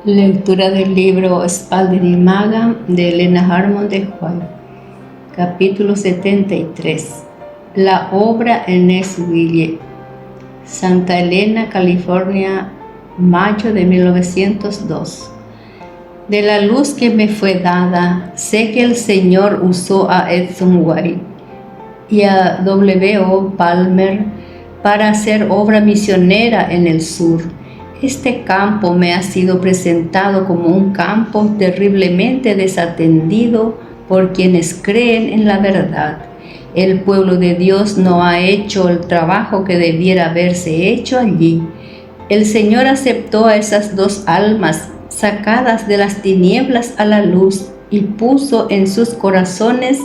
Lectura del libro Spalding Maga de Helena Harmon de White. Capítulo 73. La obra en Nashville. Santa Elena, California, mayo de 1902. De la luz que me fue dada, sé que el Señor usó a Edson White y a W.O. Palmer para hacer obra misionera en el sur. Este campo me ha sido presentado como un campo terriblemente desatendido por quienes creen en la verdad. El pueblo de Dios no ha hecho el trabajo que debiera haberse hecho allí. El Señor aceptó a esas dos almas sacadas de las tinieblas a la luz y puso en sus corazones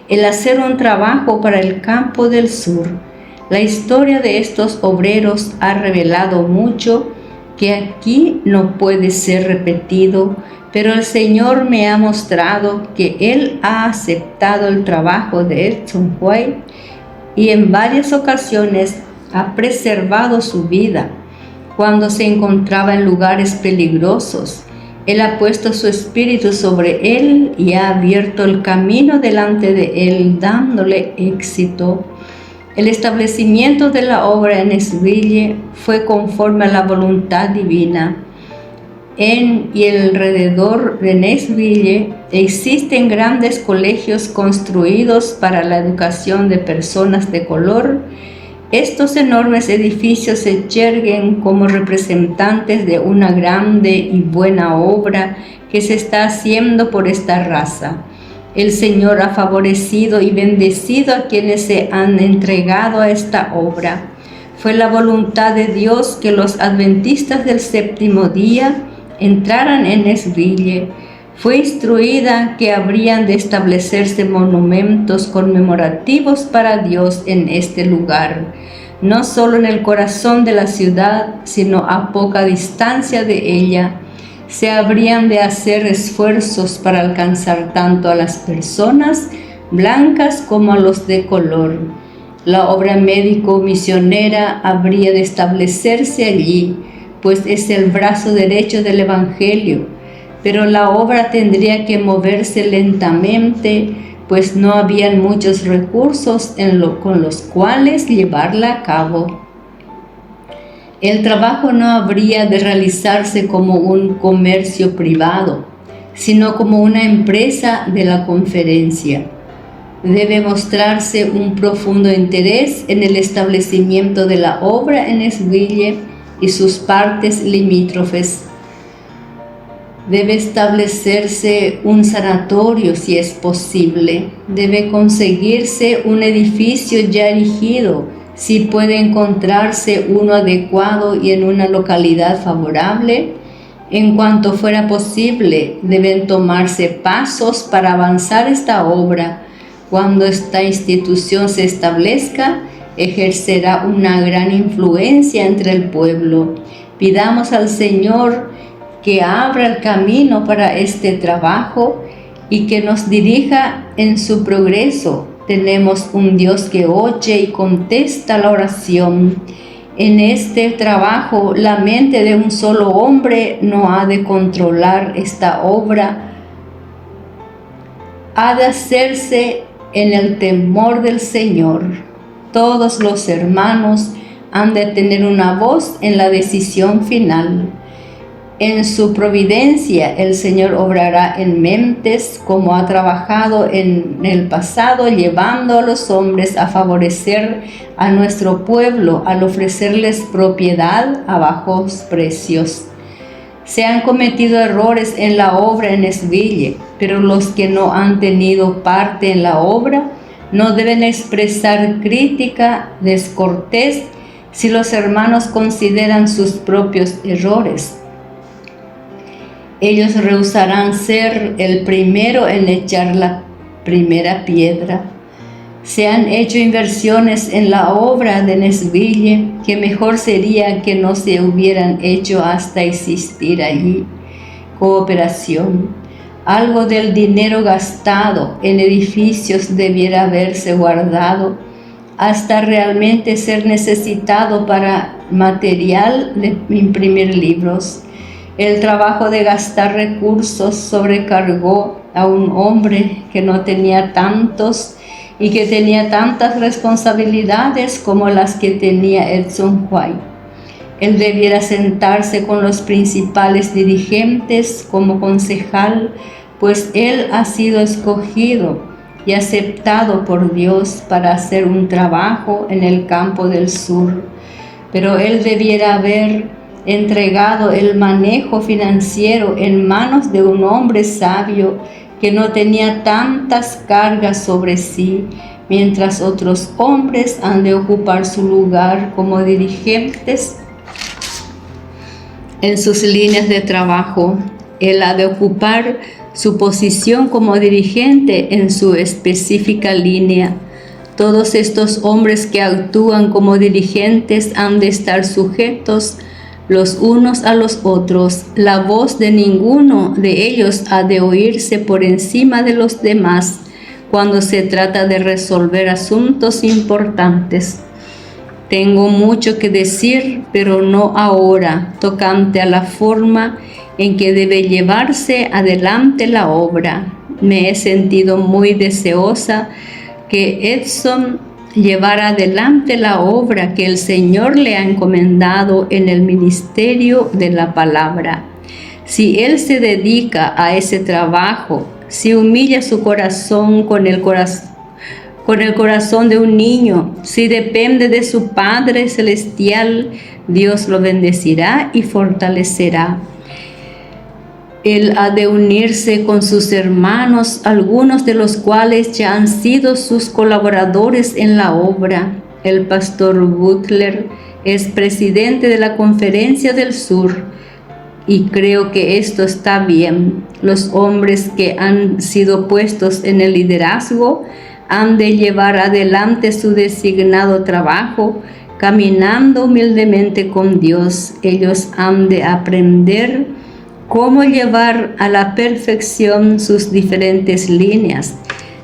el hacer un trabajo para el campo del sur. La historia de estos obreros ha revelado mucho que aquí no puede ser repetido, pero el Señor me ha mostrado que Él ha aceptado el trabajo de Edson White y en varias ocasiones ha preservado su vida. Cuando se encontraba en lugares peligrosos, Él ha puesto su espíritu sobre él y ha abierto el camino delante de él, dándole éxito. El establecimiento de la obra en Nashville fue conforme a la voluntad divina. En y alrededor de Nashville existen grandes colegios construidos para la educación de personas de color. Estos enormes edificios se yerguen como representantes de una grande y buena obra que se está haciendo por esta raza. El Señor ha favorecido y bendecido a quienes se han entregado a esta obra. Fue la voluntad de Dios que los adventistas del séptimo día entraran en Nashville. Fue instruida que habrían de establecerse monumentos conmemorativos para Dios en este lugar, no solo en el corazón de la ciudad, sino a poca distancia de ella. Se habrían de hacer esfuerzos para alcanzar tanto a las personas blancas como a los de color. La obra médico-misionera habría de establecerse allí, pues es el brazo derecho del Evangelio, pero la obra tendría que moverse lentamente, pues no habían muchos recursos con los cuales llevarla a cabo. El trabajo no habría de realizarse como un comercio privado, sino como una empresa de la conferencia. Debe mostrarse un profundo interés en el establecimiento de la obra en Nashville y sus partes limítrofes. Debe establecerse un sanatorio si es posible. Debe conseguirse un edificio ya erigido, si puede encontrarse uno adecuado y en una localidad favorable. En cuanto fuera posible, deben tomarse pasos para avanzar esta obra. Cuando esta institución se establezca, ejercerá una gran influencia entre el pueblo. Pidamos al Señor que abra el camino para este trabajo y que nos dirija en su progreso. Tenemos un Dios que oye y contesta la oración. En este trabajo, la mente de un solo hombre no ha de controlar esta obra. Ha de hacerse en el temor del Señor. Todos los hermanos han de tener una voz en la decisión final. En su providencia, el Señor obrará en mentes como ha trabajado en el pasado, llevando a los hombres a favorecer a nuestro pueblo al ofrecerles propiedad a bajos precios. Se han cometido errores en la obra en Nashville, pero los que no han tenido parte en la obra no deben expresar crítica descortés si los hermanos consideran sus propios errores. Ellos rehusarán ser el primero en echar la primera piedra. Se han hecho inversiones en la obra de Nashville que mejor sería que no se hubieran hecho hasta existir allí. cooperación. Algo del dinero gastado en edificios debiera haberse guardado hasta realmente ser necesitado para material de imprimir libros. El trabajo de gastar recursos sobrecargó a un hombre que no tenía tantos y que tenía tantas responsabilidades como las que tenía Edson White. Él debiera sentarse con los principales dirigentes como concejal, pues él ha sido escogido y aceptado por Dios para hacer un trabajo en el campo del sur. Pero él debiera haber entregado el manejo financiero en manos de un hombre sabio que no tenía tantas cargas sobre sí, mientras otros hombres han de ocupar su lugar como dirigentes en sus líneas de trabajo. Él ha de ocupar su posición como dirigente en su específica línea. Todos estos hombres que actúan como dirigentes han de estar sujetos los unos a los otros. La voz de ninguno de ellos ha de oírse por encima de los demás cuando se trata de resolver asuntos importantes. Tengo mucho que decir, pero no ahora, tocante a la forma en que debe llevarse adelante la obra. Me he sentido muy deseosa que Edson llevara adelante la obra que el Señor le ha encomendado en el ministerio de la palabra. Si él se dedica a ese trabajo, si humilla su corazón con el corazón de un niño, si depende de su Padre Celestial, Dios lo bendecirá y fortalecerá. Él ha de unirse con sus hermanos, algunos de los cuales ya han sido sus colaboradores en la obra. El pastor Butler es presidente de la Conferencia del Sur y creo que esto está bien. Los hombres que han sido puestos en el liderazgo han de llevar adelante su designado trabajo, caminando humildemente con Dios. Ellos han de aprender cómo llevar a la perfección sus diferentes líneas.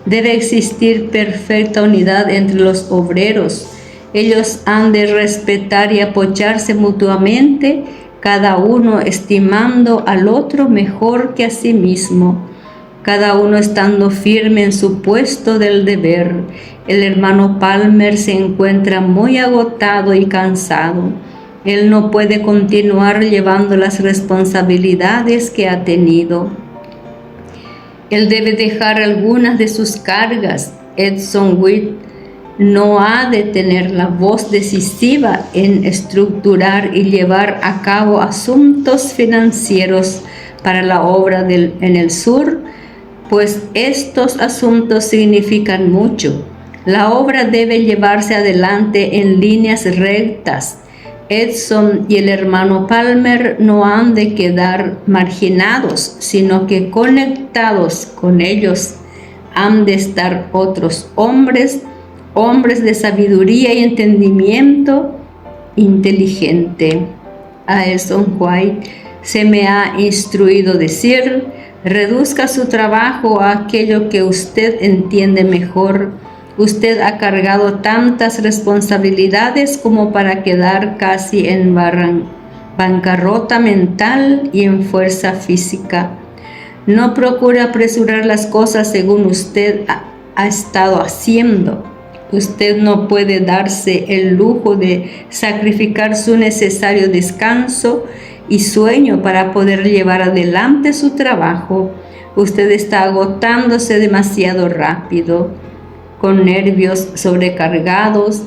Debe existir perfecta unidad entre los obreros. Ellos han de respetar y apoyarse mutuamente, cada uno estimando al otro mejor que a sí mismo, cada uno estando firme en su puesto del deber. El hermano Palmer se encuentra muy agotado y cansado. Él no puede continuar llevando las responsabilidades que ha tenido. Él debe dejar algunas de sus cargas. Edson White no ha de tener la voz decisiva en estructurar y llevar a cabo asuntos financieros para la obra en el sur, pues estos asuntos significan mucho. La obra debe llevarse adelante en líneas rectas. Edson y el hermano Palmer no han de quedar marginados, sino que conectados con ellos han de estar otros hombres de sabiduría y entendimiento inteligente. A Edson White se me ha instruido decir: reduzca su trabajo a aquello que usted entiende mejor. Usted ha cargado tantas responsabilidades como para quedar casi en bancarrota mental y en fuerza física. No procure apresurar las cosas según usted ha estado haciendo. Usted no puede darse el lujo de sacrificar su necesario descanso y sueño para poder llevar adelante su trabajo. Usted está agotándose demasiado rápido, con nervios sobrecargados,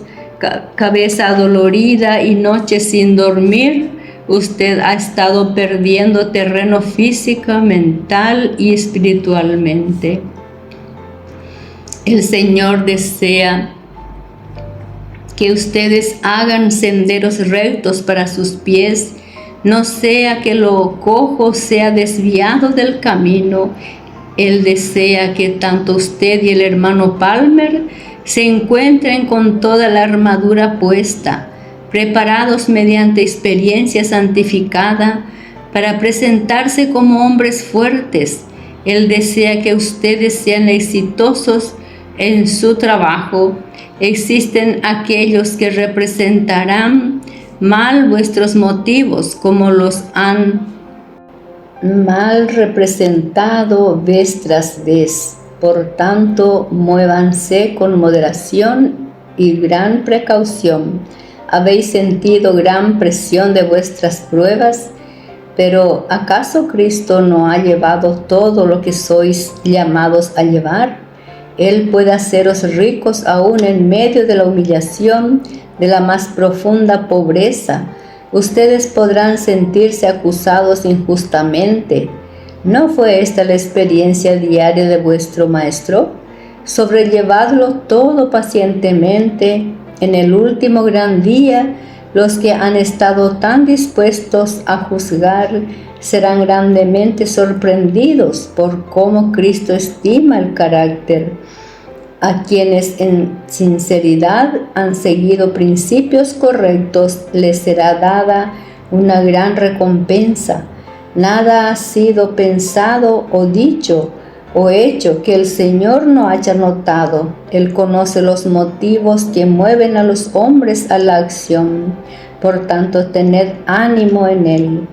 cabeza adolorida y noches sin dormir. Usted ha estado perdiendo terreno física, mental y espiritualmente. El Señor desea que ustedes hagan senderos rectos para sus pies, no sea que lo cojo sea desviado del camino. Él desea que tanto usted y el hermano Palmer se encuentren con toda la armadura puesta, preparados mediante experiencia santificada para presentarse como hombres fuertes. Él desea que ustedes sean exitosos en su trabajo. Existen aquellos que representarán mal vuestros motivos, como los han mal representado vez tras vez. Por tanto, muévanse con moderación y gran precaución. ¿Habéis sentido gran presión de vuestras pruebas? Pero ¿acaso Cristo no ha llevado todo lo que sois llamados a llevar? Él puede haceros ricos aún en medio de la humillación, de la más profunda pobreza. Ustedes podrán sentirse acusados injustamente. ¿No fue esta la experiencia diaria de vuestro Maestro? Sobrellevadlo todo pacientemente. En el último gran día, los que han estado tan dispuestos a juzgar serán grandemente sorprendidos por cómo Cristo estima el carácter. A quienes en sinceridad han seguido principios correctos les será dada una gran recompensa. Nada ha sido pensado o dicho o hecho que el Señor no haya notado. Él conoce los motivos que mueven a los hombres a la acción. Por tanto, tened ánimo en Él.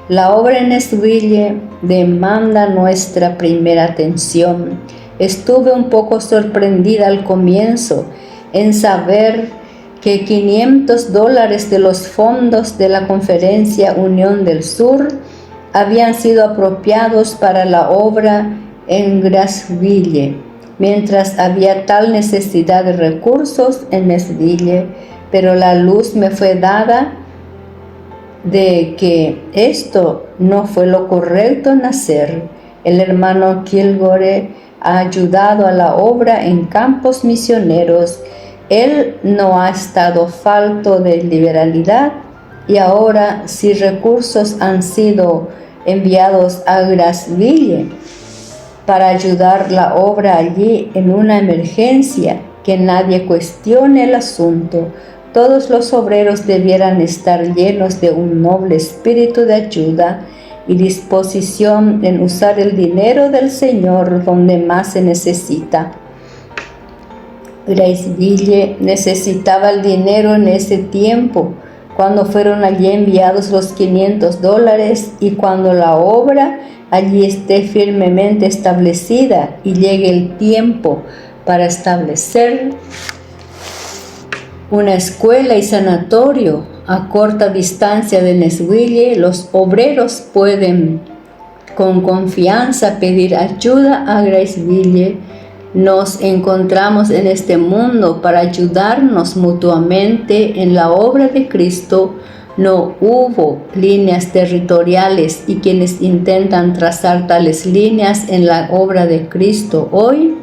La obra en Nashville demanda nuestra primera atención. Estuve un poco sorprendida al comienzo en saber que $500 de los fondos de la Conferencia Unión del Sur habían sido apropiados para la obra en Grasville, mientras había tal necesidad de recursos en Nashville, pero la luz me fue dada de que esto no fue lo correcto en hacer. El hermano Kilgore ha ayudado a la obra en campos misioneros. Él no ha estado falto de liberalidad y ahora si recursos han sido enviados a Grasville para ayudar la obra allí en una emergencia, que nadie cuestione el asunto. Todos los obreros debieran estar llenos de un noble espíritu de ayuda y disposición en usar el dinero del Señor donde más se necesita. Grasville necesitaba el dinero en ese tiempo, cuando fueron allí enviados los $500 y cuando la obra allí esté firmemente establecida y llegue el tiempo para establecer una escuela y sanatorio a corta distancia de Nashville, los obreros pueden con confianza pedir ayuda a Grasville. Nos encontramos en este mundo para ayudarnos mutuamente en la obra de Cristo. No hubo líneas territoriales y quienes intentan trazar tales líneas en la obra de Cristo hoy,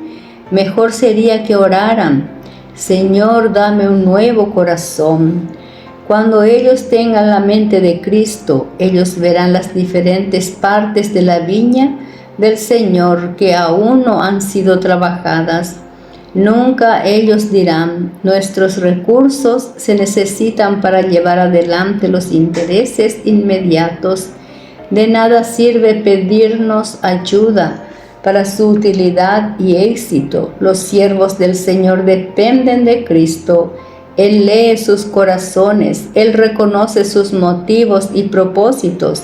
mejor sería que oraran: Señor, dame un nuevo corazón. Cuando ellos tengan la mente de Cristo, ellos verán las diferentes partes de la viña del Señor que aún no han sido trabajadas. Nunca ellos dirán: nuestros recursos se necesitan para llevar adelante los intereses inmediatos. De nada sirve pedirnos ayuda para su utilidad y éxito. Los siervos del Señor dependen de Cristo. Él lee sus corazones, Él reconoce sus motivos y propósitos,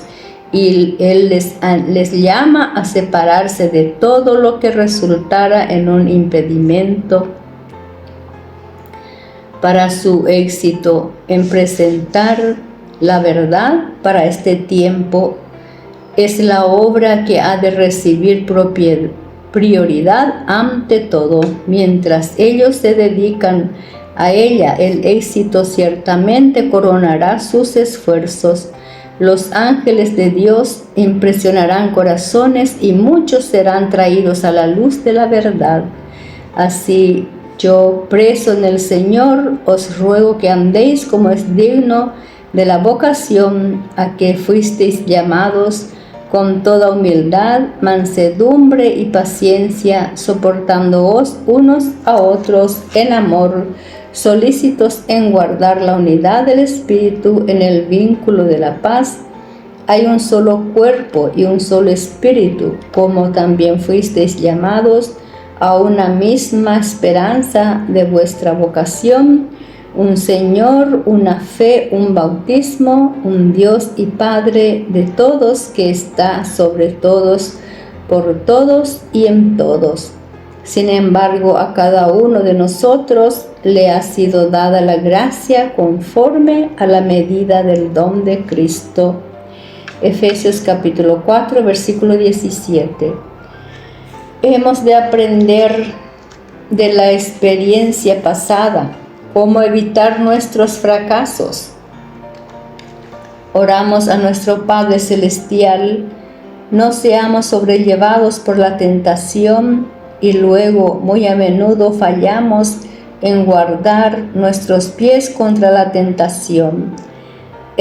y Él les llama a separarse de todo lo que resultara en un impedimento para su éxito. En presentar la verdad para este tiempo es la obra que ha de recibir prioridad ante todo. Mientras ellos se dedican a ella, el éxito ciertamente coronará sus esfuerzos. Los ángeles de Dios impresionarán corazones y muchos serán traídos a la luz de la verdad. Así, yo, preso en el Señor, os ruego que andéis como es digno de la vocación a que fuisteis llamados, con toda humildad, mansedumbre y paciencia, soportándoos unos a otros en amor, solícitos en guardar la unidad del Espíritu en el vínculo de la paz. hay un solo cuerpo y un solo espíritu, como también fuisteis llamados a una misma esperanza de vuestra vocación, un Señor, una fe, un bautismo, un Dios y Padre de todos, que está sobre todos, por todos y en todos. Sin embargo, a cada uno de nosotros le ha sido dada la gracia conforme a la medida del don de Cristo. Efesios capítulo 4, versículo 17. Hemos de aprender de la experiencia pasada cómo evitar nuestros fracasos. Oramos a nuestro Padre Celestial, no seamos sobrellevados por la tentación y luego muy a menudo fallamos en guardar nuestros pies contra la tentación.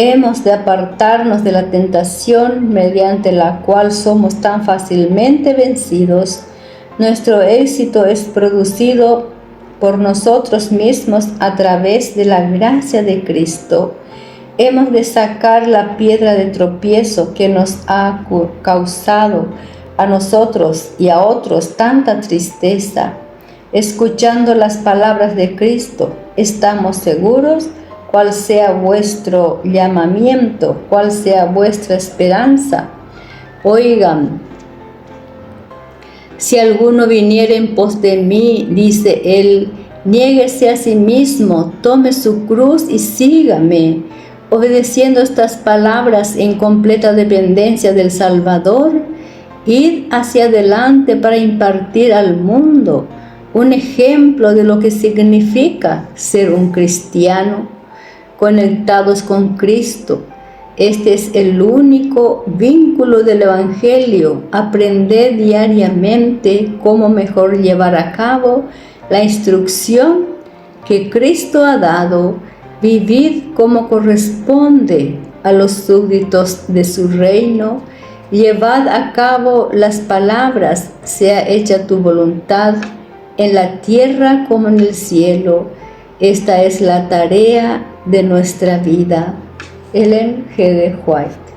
Hemos de apartarnos de la tentación mediante la cual somos tan fácilmente vencidos. Nuestro éxito es producido por nosotros mismos a través de la gracia de Cristo. Hemos de sacar la piedra de tropiezo que nos ha causado a nosotros y a otros tanta tristeza. Escuchando las palabras de Cristo, estamos seguros cuál sea vuestro llamamiento, cuál sea vuestra esperanza. Oigan, si alguno viniere en pos de mí, dice él, niéguese a sí mismo, tome su cruz y sígame. Obedeciendo estas palabras en completa dependencia del Salvador, id hacia adelante para impartir al mundo un ejemplo de lo que significa ser un cristiano, conectados con Cristo. Este es el único vínculo del Evangelio. Aprended diariamente cómo mejor llevar a cabo la instrucción que Cristo ha dado. Vivid como corresponde a los súbditos de su reino. Llevad a cabo las palabras, sea hecha tu voluntad en la tierra como en el cielo. Esta es la tarea de nuestra vida. Ellen G. de White.